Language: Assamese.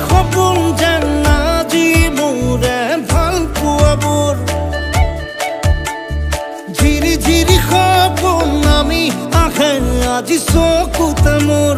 সপোন যেন আজি মোৰে ভাল পোৱাবোৰ ঝিৰি ঝিৰি সপোন নামি আহে আজি চকুতে মোৰ